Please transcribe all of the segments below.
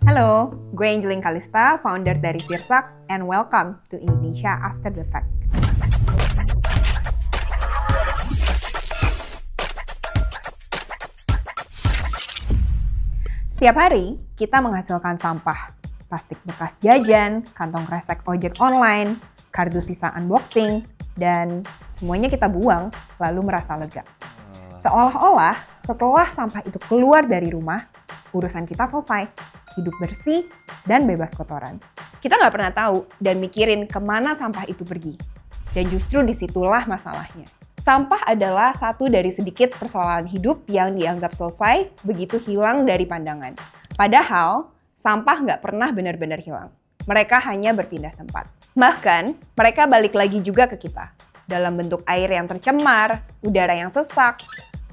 Halo, gue Angeline Kalista, founder dari Sirsak, and welcome to Indonesia After the Fact. Setiap hari, kita menghasilkan sampah. Plastik bekas jajan, kantong kresek ojek online, kardus sisa unboxing, dan semuanya kita buang, lalu merasa lega. Seolah-olah setelah sampah itu keluar dari rumah, urusan kita selesai, hidup bersih, dan bebas kotoran. Kita nggak pernah tahu dan mikirin kemana sampah itu pergi. Dan justru disitulah masalahnya. Sampah adalah satu dari sedikit persoalan hidup yang dianggap selesai begitu hilang dari pandangan. Padahal, sampah nggak pernah benar-benar hilang. Mereka hanya berpindah tempat. Bahkan, mereka balik lagi juga ke kita. Dalam bentuk air yang tercemar, udara yang sesak,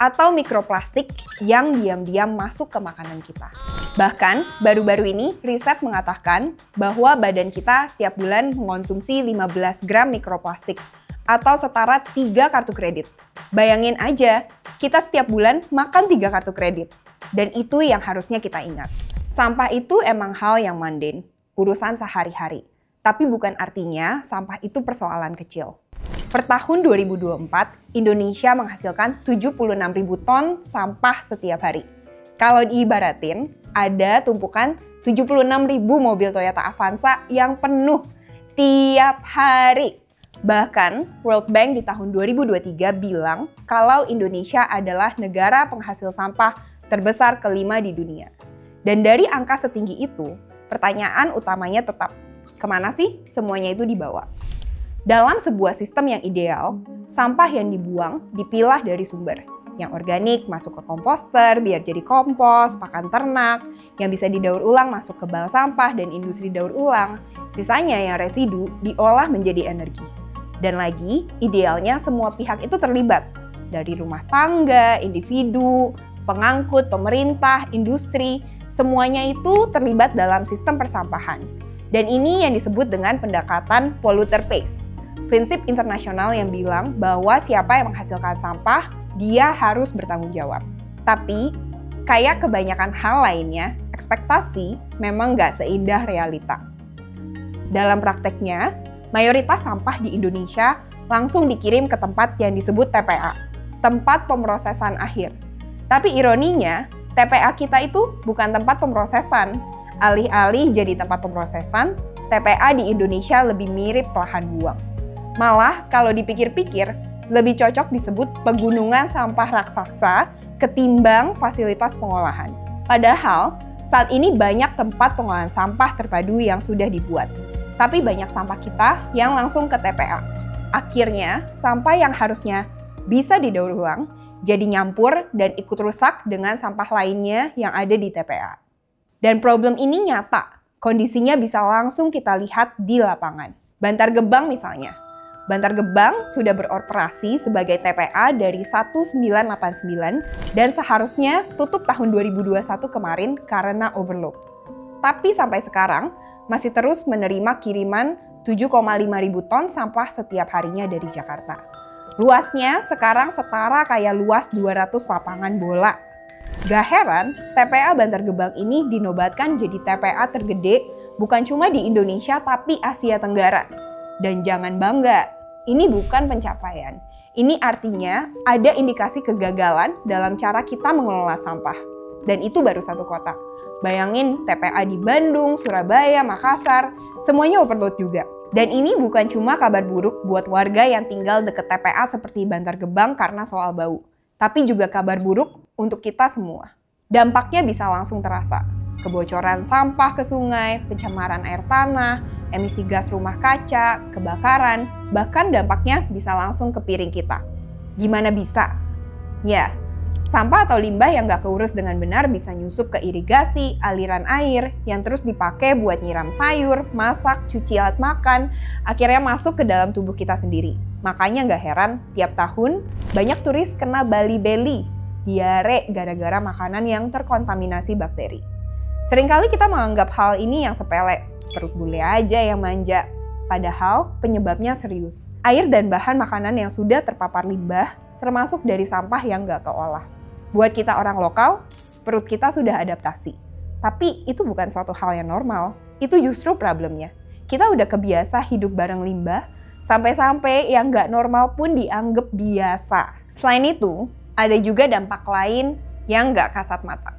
atau mikroplastik yang diam-diam masuk ke makanan kita. Bahkan, baru-baru ini riset mengatakan bahwa badan kita setiap bulan mengonsumsi 15 gram mikroplastik atau setara 3 kartu kredit. Bayangin aja, kita setiap bulan makan 3 kartu kredit. Dan itu yang harusnya kita ingat. Sampah itu emang hal yang mundane, urusan sehari-hari. Tapi bukan artinya sampah itu persoalan kecil. Per tahun 2024, Indonesia menghasilkan 76.000 ton sampah setiap hari. Kalau diibaratin, ada tumpukan 76.000 mobil Toyota Avanza yang penuh tiap hari. Bahkan, World Bank di tahun 2023 bilang kalau Indonesia adalah negara penghasil sampah terbesar kelima di dunia. Dan dari angka setinggi itu, pertanyaan utamanya tetap, kemana sih semuanya itu dibawa? Dalam sebuah sistem yang ideal, sampah yang dibuang dipilah dari sumber. Yang organik masuk ke komposter biar jadi kompos, pakan ternak, yang bisa didaur ulang masuk ke bank sampah dan industri daur ulang. Sisanya yang residu diolah menjadi energi. Dan lagi, idealnya semua pihak itu terlibat. Dari rumah tangga, individu, pengangkut, pemerintah, industri, semuanya itu terlibat dalam sistem persampahan. Dan ini yang disebut dengan pendekatan polluter pays. Prinsip internasional yang bilang bahwa siapa yang menghasilkan sampah, dia harus bertanggung jawab. Tapi, kayak kebanyakan hal lainnya, ekspektasi memang nggak seindah realita. Dalam prakteknya, mayoritas sampah di Indonesia langsung dikirim ke tempat yang disebut TPA, tempat pemrosesan akhir. Tapi ironinya, TPA kita itu bukan tempat pemrosesan. Alih-alih jadi tempat pemrosesan, TPA di Indonesia lebih mirip lahan buang. Malah, kalau dipikir-pikir, lebih cocok disebut pegunungan sampah raksasa ketimbang fasilitas pengolahan. Padahal, saat ini banyak tempat pengolahan sampah terpadu yang sudah dibuat. Tapi banyak sampah kita yang langsung ke TPA. Akhirnya, sampah yang harusnya bisa didaur ulang, jadi nyampur dan ikut rusak dengan sampah lainnya yang ada di TPA. Dan problem ini nyata, kondisinya bisa langsung kita lihat di lapangan. Bantar Gebang misalnya. Bantar Gebang sudah beroperasi sebagai TPA dari 1989 dan seharusnya tutup tahun 2021 kemarin karena overload. Tapi sampai sekarang masih terus menerima kiriman 7,5 ribu ton sampah setiap harinya dari Jakarta. Luasnya sekarang setara kayak luas 200 lapangan bola. Gak heran, TPA Bantar Gebang ini dinobatkan jadi TPA tergede bukan cuma di Indonesia tapi Asia Tenggara. Dan jangan bangga, ini bukan pencapaian. Ini artinya ada indikasi kegagalan dalam cara kita mengelola sampah. Dan itu baru satu kota. Bayangin TPA di Bandung, Surabaya, Makassar, semuanya overload juga. Dan ini bukan cuma kabar buruk buat warga yang tinggal deket TPA seperti Bantar Gebang karena soal bau. Tapi juga kabar buruk untuk kita semua. Dampaknya bisa langsung terasa. Kebocoran sampah ke sungai, pencemaran air tanah, emisi gas rumah kaca, kebakaran, bahkan dampaknya bisa langsung ke piring kita. Gimana bisa? Ya, sampah atau limbah yang nggak keurus dengan benar bisa nyusup ke irigasi, aliran air, yang terus dipakai buat nyiram sayur, masak, cuci alat makan, akhirnya masuk ke dalam tubuh kita sendiri. Makanya nggak heran, tiap tahun banyak turis kena Bali belly, diare gara-gara makanan yang terkontaminasi bakteri. Seringkali kita menganggap hal ini yang sepele, perut bule aja yang manja. Padahal penyebabnya serius. Air dan bahan makanan yang sudah terpapar limbah, termasuk dari sampah yang nggak keolah. Buat kita orang lokal, perut kita sudah adaptasi. Tapi itu bukan suatu hal yang normal. Itu justru problemnya. Kita udah kebiasa hidup bareng limbah, sampai-sampai yang nggak normal pun dianggap biasa. Selain itu, ada juga dampak lain yang nggak kasat mata.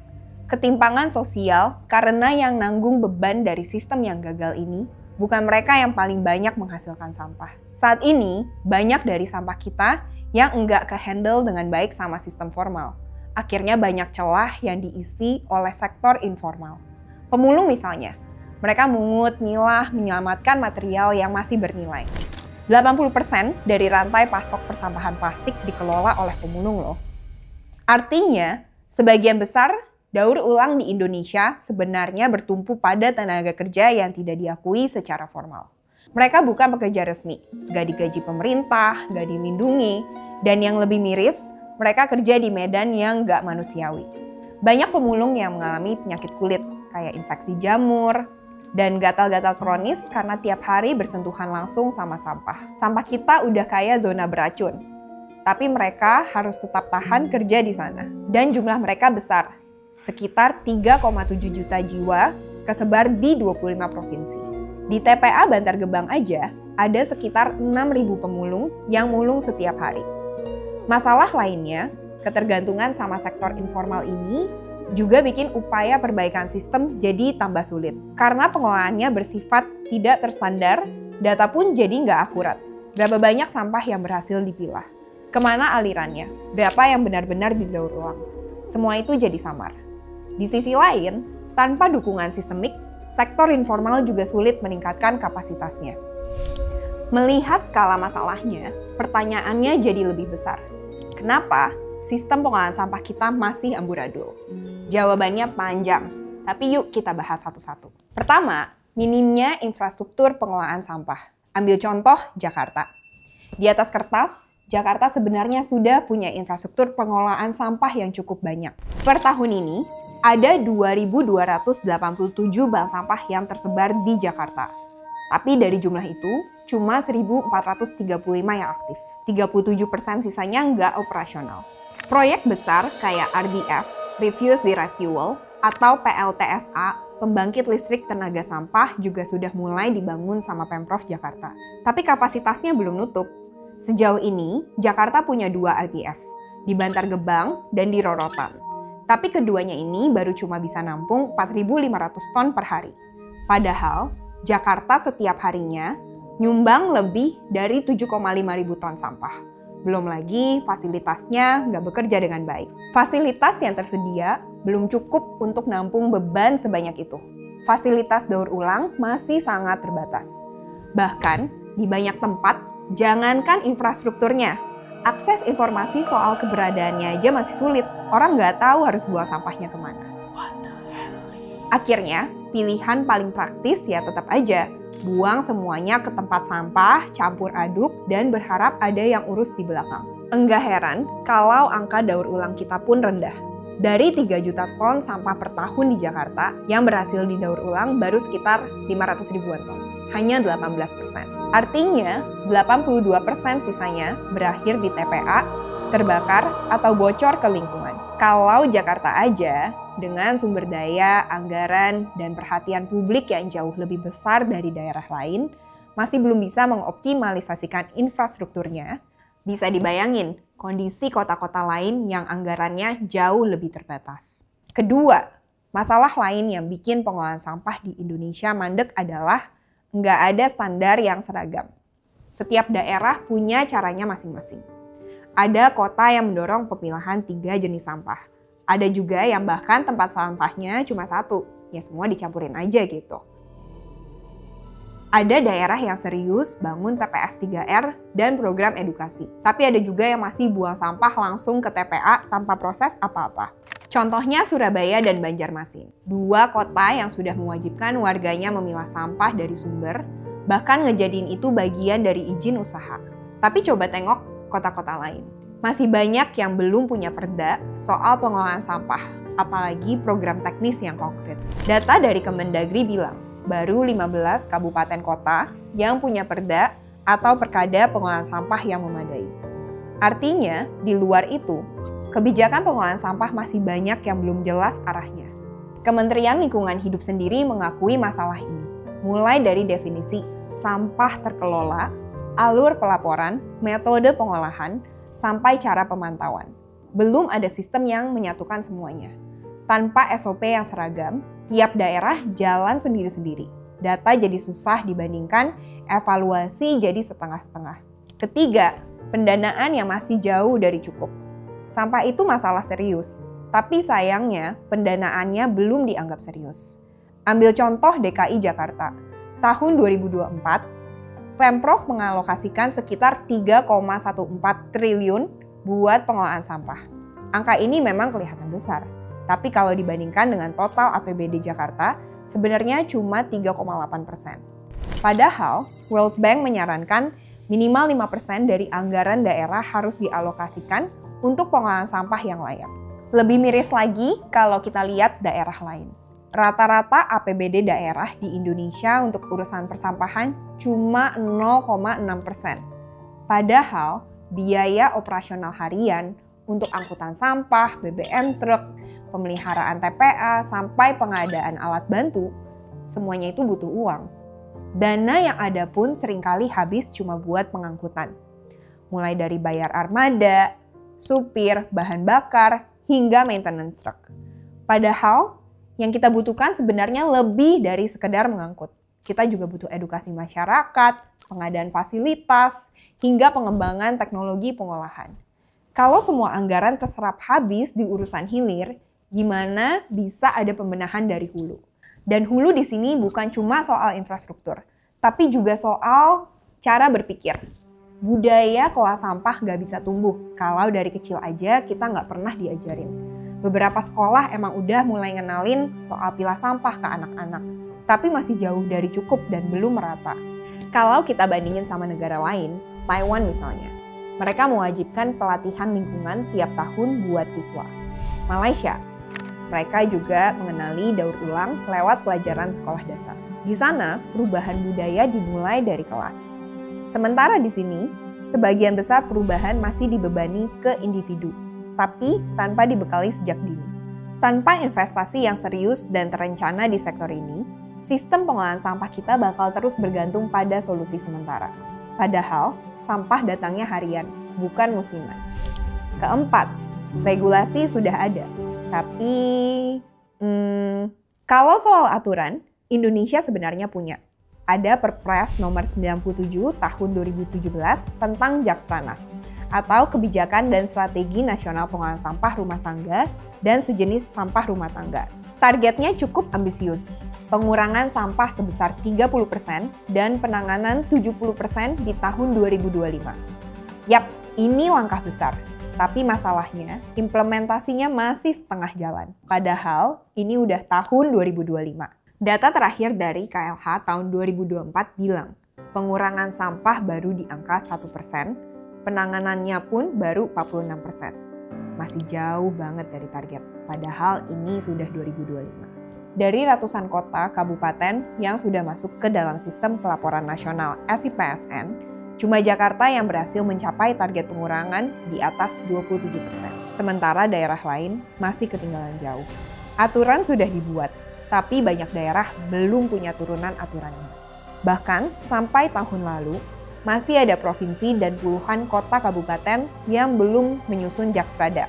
Ketimpangan sosial karena yang nanggung beban dari sistem yang gagal ini bukan mereka yang paling banyak menghasilkan sampah. Saat ini, banyak dari sampah kita yang nggak ke-handle dengan baik sama sistem formal. Akhirnya banyak celah yang diisi oleh sektor informal. Pemulung misalnya, mereka mungut, milah, menyelamatkan material yang masih bernilai. 80% dari rantai pasok persampahan plastik dikelola oleh pemulung loh. Artinya, sebagian besar daur ulang di Indonesia sebenarnya bertumpu pada tenaga kerja yang tidak diakui secara formal. Mereka bukan pekerja resmi, nggak digaji pemerintah, nggak dilindungi, dan yang lebih miris, mereka kerja di medan yang nggak manusiawi. Banyak pemulung yang mengalami penyakit kulit, kayak infeksi jamur, dan gatal-gatal kronis karena tiap hari bersentuhan langsung sama sampah. Sampah kita udah kayak zona beracun, tapi mereka harus tetap tahan kerja di sana. Dan jumlah mereka besar, sekitar 3,7 juta jiwa, kesebar di 25 provinsi. Di TPA Bantar Gebang aja, ada sekitar 6.000 pemulung yang mulung setiap hari. Masalah lainnya, ketergantungan sama sektor informal ini juga bikin upaya perbaikan sistem jadi tambah sulit. Karena pengelolaannya bersifat tidak terstandar, data pun jadi nggak akurat. Berapa banyak sampah yang berhasil dipilah? Kemana alirannya? Berapa yang benar-benar didaur ulang? Semua itu jadi samar. Di sisi lain, tanpa dukungan sistemik, sektor informal juga sulit meningkatkan kapasitasnya. Melihat skala masalahnya, pertanyaannya jadi lebih besar. Kenapa sistem pengolahan sampah kita masih amburadul? Jawabannya panjang, tapi yuk kita bahas satu-satu. Pertama, minimnya infrastruktur pengolahan sampah. Ambil contoh Jakarta. Di atas kertas, Jakarta sebenarnya sudah punya infrastruktur pengolahan sampah yang cukup banyak. Per tahun ini, ada 2.287 bank sampah yang tersebar di Jakarta. Tapi dari jumlah itu, cuma 1.435 yang aktif. 37% sisanya nggak operasional. Proyek besar kayak RDF, Refuse Direct Fuel, atau PLTSA, pembangkit listrik tenaga sampah juga sudah mulai dibangun sama Pemprov Jakarta. Tapi kapasitasnya belum nutup. Sejauh ini, Jakarta punya 2 RDF, di Bantar Gebang dan di Rorotan. Tapi keduanya ini baru cuma bisa nampung 4.500 ton per hari. Padahal, Jakarta setiap harinya nyumbang lebih dari 7,5 ribu ton sampah. Belum lagi fasilitasnya nggak bekerja dengan baik. Fasilitas yang tersedia belum cukup untuk nampung beban sebanyak itu. Fasilitas daur ulang masih sangat terbatas. Bahkan di banyak tempat, jangankan infrastrukturnya, akses informasi soal keberadaannya aja masih sulit. Orang nggak tahu harus buang sampahnya kemana. Akhirnya, pilihan paling praktis ya tetap aja buang semuanya ke tempat sampah, campur aduk, dan berharap ada yang urus di belakang. Enggak heran kalau angka daur ulang kita pun rendah. Dari 3 juta ton sampah per tahun di Jakarta, yang berhasil didaur ulang baru sekitar 500 ribuan ton. Hanya 18%. Artinya, 82% sisanya berakhir di TPA, terbakar, atau bocor ke lingkungan. Kalau Jakarta aja, dengan sumber daya, anggaran, dan perhatian publik yang jauh lebih besar dari daerah lain, masih belum bisa mengoptimalisasikan infrastrukturnya, bisa dibayangin kondisi kota-kota lain yang anggarannya jauh lebih terbatas. Kedua, masalah lain yang bikin pengolahan sampah di Indonesia mandek adalah nggak ada standar yang seragam. Setiap daerah punya caranya masing-masing. Ada kota yang mendorong pemilahan 3 jenis sampah. Ada juga yang bahkan tempat sampahnya cuma 1, ya semua dicampurin aja gitu. Ada daerah yang serius bangun TPS 3R dan program edukasi. Tapi ada juga yang masih buang sampah langsung ke TPA tanpa proses apa-apa. Contohnya Surabaya dan Banjarmasin. 2 kota yang sudah mewajibkan warganya memilah sampah dari sumber, bahkan ngejadiin itu bagian dari izin usaha. Tapi coba tengok kota-kota lain. Masih banyak yang belum punya perda soal pengolahan sampah, apalagi program teknis yang konkret. Data dari Kemendagri bilang, baru 15 kabupaten kota yang punya perda atau perkada pengolahan sampah yang memadai. Artinya, di luar itu, kebijakan pengolahan sampah masih banyak yang belum jelas arahnya. Kementerian Lingkungan Hidup sendiri mengakui masalah ini, mulai dari definisi sampah terkelola, alur pelaporan, metode pengolahan, sampai cara pemantauan. Belum ada sistem yang menyatukan semuanya. Tanpa SOP yang seragam, tiap daerah jalan sendiri-sendiri. Data jadi susah dibandingkan, evaluasi jadi setengah-setengah. Ketiga, pendanaan yang masih jauh dari cukup. Sampah itu masalah serius, tapi sayangnya pendanaannya belum dianggap serius. Ambil contoh DKI Jakarta. Tahun 2024, Pemprov mengalokasikan sekitar 3,14 triliun buat pengelolaan sampah. Angka ini memang kelihatan besar, tapi kalau dibandingkan dengan total APBD Jakarta, sebenarnya cuma 3,8%. Padahal, World Bank menyarankan minimal 5% dari anggaran daerah harus dialokasikan untuk pengelolaan sampah yang layak. Lebih miris lagi kalau kita lihat daerah lain. Rata-rata APBD daerah di Indonesia untuk urusan persampahan cuma 0,6%. Padahal biaya operasional harian untuk angkutan sampah, BBM truk, pemeliharaan TPA, sampai pengadaan alat bantu, semuanya itu butuh uang. Dana yang ada pun seringkali habis cuma buat pengangkutan. Mulai dari bayar armada, supir, bahan bakar, hingga maintenance truk. Padahal, yang kita butuhkan sebenarnya lebih dari sekedar mengangkut. Kita juga butuh edukasi masyarakat, pengadaan fasilitas, hingga pengembangan teknologi pengolahan. Kalau semua anggaran terserap habis di urusan hilir, gimana bisa ada pembenahan dari hulu? Dan hulu di sini bukan cuma soal infrastruktur, tapi juga soal cara berpikir. Budaya kelola sampah nggak bisa tumbuh kalau dari kecil aja kita nggak pernah diajarin. Beberapa sekolah emang udah mulai ngenalin soal pilah sampah ke anak-anak, tapi masih jauh dari cukup dan belum merata. Kalau kita bandingin sama negara lain, Taiwan misalnya, mereka mewajibkan pelatihan lingkungan tiap tahun buat siswa. Malaysia, mereka juga mengenali daur ulang lewat pelajaran sekolah dasar. Di sana, perubahan budaya dimulai dari kelas. Sementara di sini, sebagian besar perubahan masih dibebani ke individu, tapi tanpa dibekali sejak dini. Tanpa investasi yang serius dan terencana di sektor ini, sistem pengolahan sampah kita bakal terus bergantung pada solusi sementara. Padahal, sampah datangnya harian, bukan musiman. Keempat, regulasi sudah ada. Tapi, kalau soal aturan, Indonesia sebenarnya punya. Ada Perpres nomor 97 tahun 2017 tentang Jaksranas, atau Kebijakan dan Strategi Nasional Pengolahan Sampah Rumah Tangga dan sejenis sampah rumah tangga. Targetnya cukup ambisius, pengurangan sampah sebesar 30% dan penanganan 70% di tahun 2025. Yap, ini langkah besar. Tapi masalahnya, implementasinya masih setengah jalan. Padahal, ini udah tahun 2025. Data terakhir dari KLH tahun 2024 bilang, pengurangan sampah baru di angka 1%, penanganannya pun baru 46%. Masih jauh banget dari target, padahal ini sudah 2025. Dari ratusan kota, kabupaten yang sudah masuk ke dalam sistem pelaporan nasional SIPSN, cuma Jakarta yang berhasil mencapai target pengurangan di atas 27%. Sementara daerah lain masih ketinggalan jauh. Aturan sudah dibuat, tapi banyak daerah belum punya turunan aturannya. Bahkan sampai tahun lalu, masih ada provinsi dan puluhan kota kabupaten yang belum menyusun Jaksrada,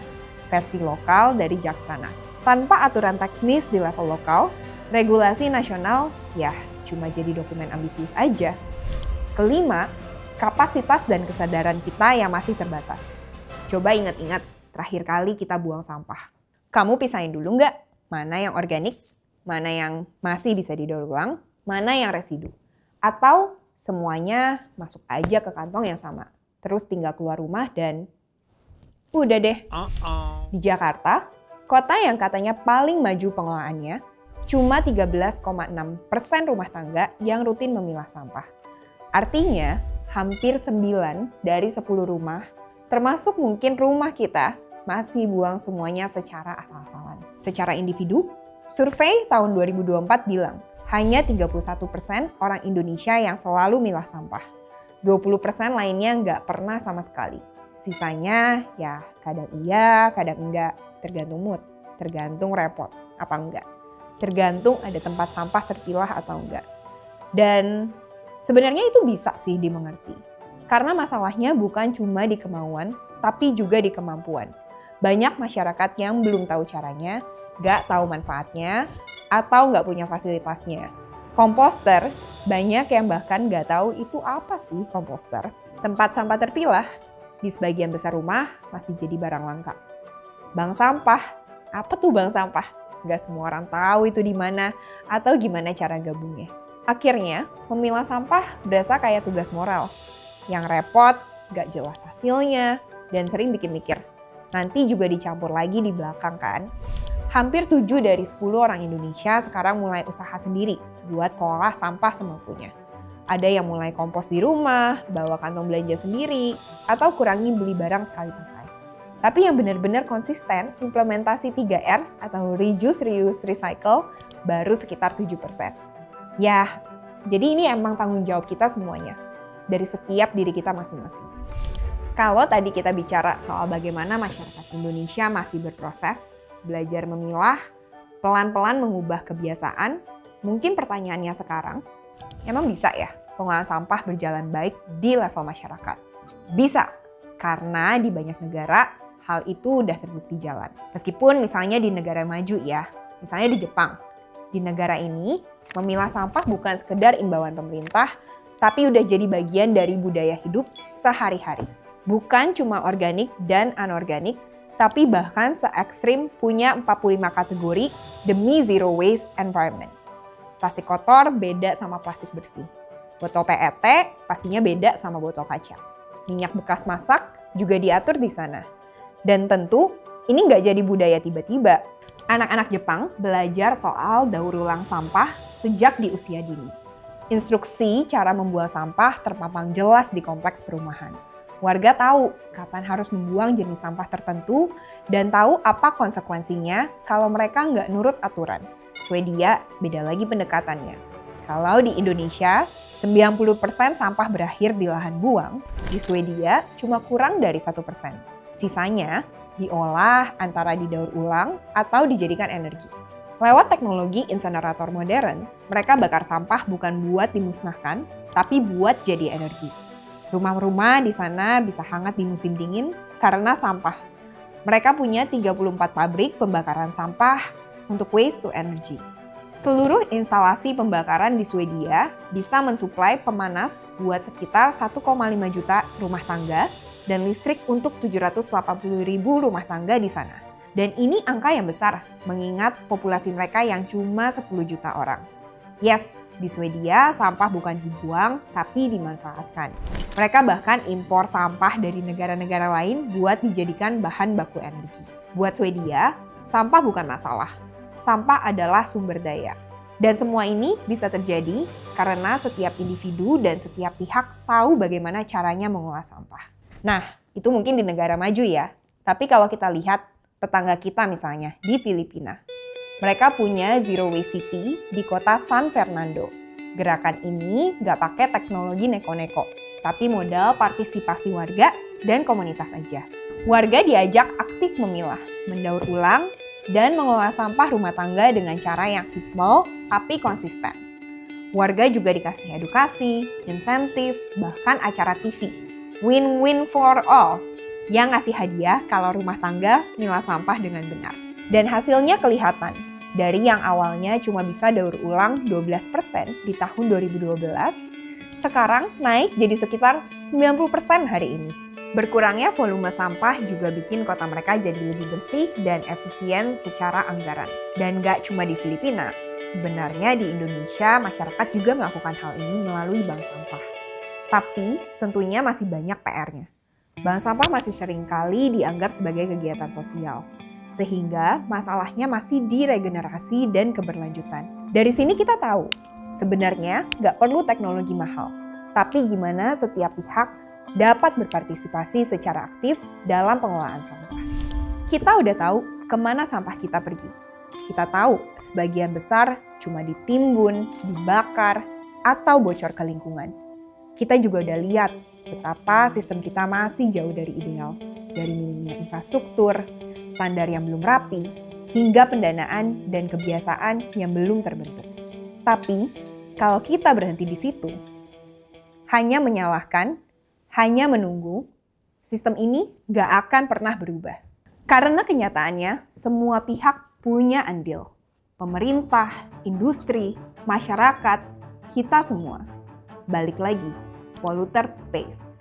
versi lokal dari Jaksranas. Tanpa aturan teknis di level lokal, regulasi nasional ya cuma jadi dokumen ambisius aja. Kelima, kapasitas dan kesadaran kita yang masih terbatas. Coba ingat-ingat, terakhir kali kita buang sampah. Kamu pisahin dulu nggak? Mana yang organik? Mana yang masih bisa didaur ulang, mana yang residu. Atau semuanya masuk aja ke kantong yang sama. Terus tinggal keluar rumah dan udah deh. Di Jakarta, kota yang katanya paling maju pengelolaannya, cuma 13,6% rumah tangga yang rutin memilah sampah. Artinya, hampir 9 dari 10 rumah, termasuk mungkin rumah kita, masih buang semuanya secara asal-asalan. Secara individu, survei tahun 2024 bilang, hanya 31% orang Indonesia yang selalu milah sampah. 20% lainnya nggak pernah sama sekali. Sisanya ya kadang iya, kadang enggak, tergantung mood, tergantung repot, apa enggak. tergantung ada tempat sampah terpilah atau enggak. Dan sebenarnya itu bisa sih dimengerti. Karena masalahnya bukan cuma di kemauan, tapi juga di kemampuan. Banyak masyarakat yang belum tahu caranya, nggak tahu manfaatnya, atau nggak punya fasilitasnya. Komposter, banyak yang bahkan nggak tahu itu apa sih komposter. Tempat sampah terpilah, di sebagian besar rumah masih jadi barang langka. Bank sampah, apa tuh bank sampah? Nggak semua orang tahu itu di mana atau gimana cara gabungnya. Akhirnya, memilah sampah berasa kayak tugas moral. Yang repot, nggak jelas hasilnya, dan sering bikin mikir. Nanti juga dicampur lagi di belakang kan? Hampir 7 dari 10 orang Indonesia sekarang mulai usaha sendiri buat kelola sampah semampunya. Ada yang mulai kompos di rumah, bawa kantong belanja sendiri, atau kurangi beli barang sekali pakai. Tapi yang benar-benar konsisten, implementasi 3R atau Reduce, Reuse, Recycle baru sekitar 7%. Ya, jadi ini emang tanggung jawab kita semuanya, dari setiap diri kita masing-masing. Kalau tadi kita bicara soal bagaimana masyarakat Indonesia masih berproses, belajar memilah, pelan-pelan mengubah kebiasaan, mungkin pertanyaannya sekarang, emang bisa ya pengolahan sampah berjalan baik di level masyarakat? Bisa, karena di banyak negara hal itu udah terbukti jalan. Meskipun misalnya di negara maju ya, misalnya di Jepang. Di negara ini, memilah sampah bukan sekedar imbauan pemerintah, tapi udah jadi bagian dari budaya hidup sehari-hari. Bukan cuma organik dan anorganik, tapi bahkan se-ekstrim punya 45 kategori demi zero waste environment. Plastik kotor beda sama plastik bersih. Botol PET pastinya beda sama botol kaca. Minyak bekas masak juga diatur di sana. Dan tentu ini nggak jadi budaya tiba-tiba. Anak-anak Jepang belajar soal daur ulang sampah sejak di usia dini. Instruksi cara membuang sampah terpampang jelas di kompleks perumahan. Warga tahu kapan harus membuang jenis sampah tertentu dan tahu apa konsekuensinya kalau mereka nggak nurut aturan. Swedia beda lagi pendekatannya. Kalau di Indonesia, 90% sampah berakhir di lahan buang, di Swedia cuma kurang dari 1%. Sisanya diolah antara didaur ulang atau dijadikan energi. Lewat teknologi insenerator modern, mereka bakar sampah bukan buat dimusnahkan, tapi buat jadi energi. Rumah-rumah di sana bisa hangat di musim dingin karena sampah. Mereka punya 34 pabrik pembakaran sampah untuk waste to energy. Seluruh instalasi pembakaran di Swedia bisa mensuplai pemanas buat sekitar 1,5 juta rumah tangga dan listrik untuk 780.000 rumah tangga di sana. Dan ini angka yang besar, mengingat populasi mereka yang cuma 10 juta orang. Yes, di Swedia sampah bukan dibuang, tapi dimanfaatkan. Mereka bahkan impor sampah dari negara-negara lain buat dijadikan bahan baku energi. Buat Swedia, sampah bukan masalah. Sampah adalah sumber daya. Dan semua ini bisa terjadi karena setiap individu dan setiap pihak tahu bagaimana caranya mengolah sampah. Nah, itu mungkin di negara maju ya. Tapi kalau kita lihat tetangga kita misalnya di Filipina. Mereka punya Zero Waste City di kota San Fernando. Gerakan ini nggak pakai teknologi neko-neko, tapi modal partisipasi warga dan komunitas aja. Warga diajak aktif memilah, mendaur ulang, dan mengelola sampah rumah tangga dengan cara yang simpel tapi konsisten. Warga juga dikasih edukasi, insentif, bahkan acara TV. Win-win for all, yang ngasih hadiah kalau rumah tangga milah sampah dengan benar. Dan hasilnya kelihatan. Dari yang awalnya cuma bisa daur ulang 12% di tahun 2012, sekarang naik jadi sekitar 90% hari ini. Berkurangnya volume sampah juga bikin kota mereka jadi lebih bersih dan efisien secara anggaran. Dan nggak cuma di Filipina, sebenarnya di Indonesia masyarakat juga melakukan hal ini melalui bank sampah. Tapi tentunya masih banyak PR-nya. Bank sampah masih seringkali dianggap sebagai kegiatan sosial, sehingga masalahnya masih di regenerasi dan keberlanjutan. Dari sini kita tahu, sebenarnya nggak perlu teknologi mahal, tapi gimana setiap pihak dapat berpartisipasi secara aktif dalam pengelolaan sampah. Kita udah tahu kemana sampah kita pergi. Kita tahu sebagian besar cuma ditimbun, dibakar, atau bocor ke lingkungan. Kita juga udah lihat betapa sistem kita masih jauh dari ideal, dari minimnya infrastruktur, standar yang belum rapi, hingga pendanaan dan kebiasaan yang belum terbentuk. Tapi, kalau kita berhenti di situ, hanya menyalahkan, hanya menunggu, sistem ini gak akan pernah berubah. Karena kenyataannya, semua pihak punya andil. Pemerintah, industri, masyarakat, kita semua. Balik lagi, polluter pays.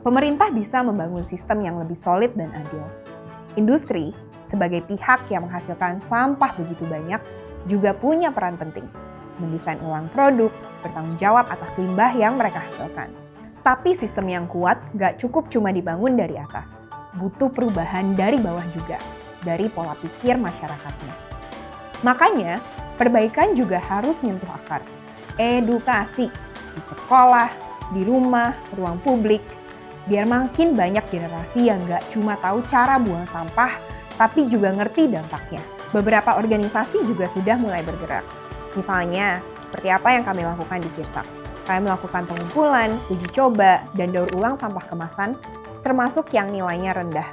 Pemerintah bisa membangun sistem yang lebih solid dan adil. Industri, sebagai pihak yang menghasilkan sampah begitu banyak, juga punya peran penting. Mendesain ulang produk, bertanggung jawab atas limbah yang mereka hasilkan. Tapi sistem yang kuat gak cukup cuma dibangun dari atas. Butuh perubahan dari bawah juga, dari pola pikir masyarakatnya. Makanya, perbaikan juga harus nyentuh akar. Edukasi, di sekolah, di rumah, ruang publik, biar makin banyak generasi yang gak cuma tahu cara buang sampah, tapi juga ngerti dampaknya. Beberapa organisasi juga sudah mulai bergerak. Misalnya, seperti apa yang kami lakukan di Sirsak. Kami melakukan pengumpulan, uji coba, dan daur ulang sampah kemasan, termasuk yang nilainya rendah.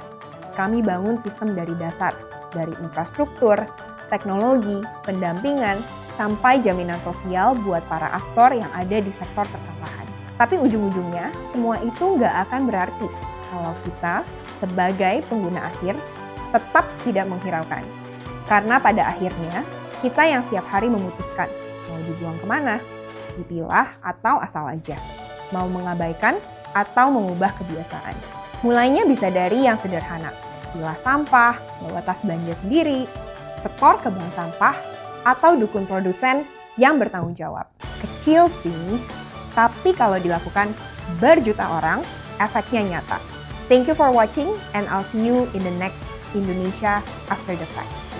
Kami bangun sistem dari dasar, dari infrastruktur, teknologi, pendampingan, sampai jaminan sosial buat para aktor yang ada di sektor persampahan. Tapi ujung-ujungnya, semua itu nggak akan berarti kalau kita sebagai pengguna akhir tetap tidak menghiraukan. Karena pada akhirnya, kita yang setiap hari memutuskan mau dibuang kemana, dipilah atau asal aja, mau mengabaikan atau mengubah kebiasaan. Mulainya bisa dari yang sederhana, pilah sampah, bawa tas belanja sendiri, setor ke bank sampah, atau dukung produsen yang bertanggung jawab. Kecil sih, tapi kalau dilakukan berjuta orang, efeknya nyata. Thank you for watching and I'll see you in the next Indonesia After the Fact.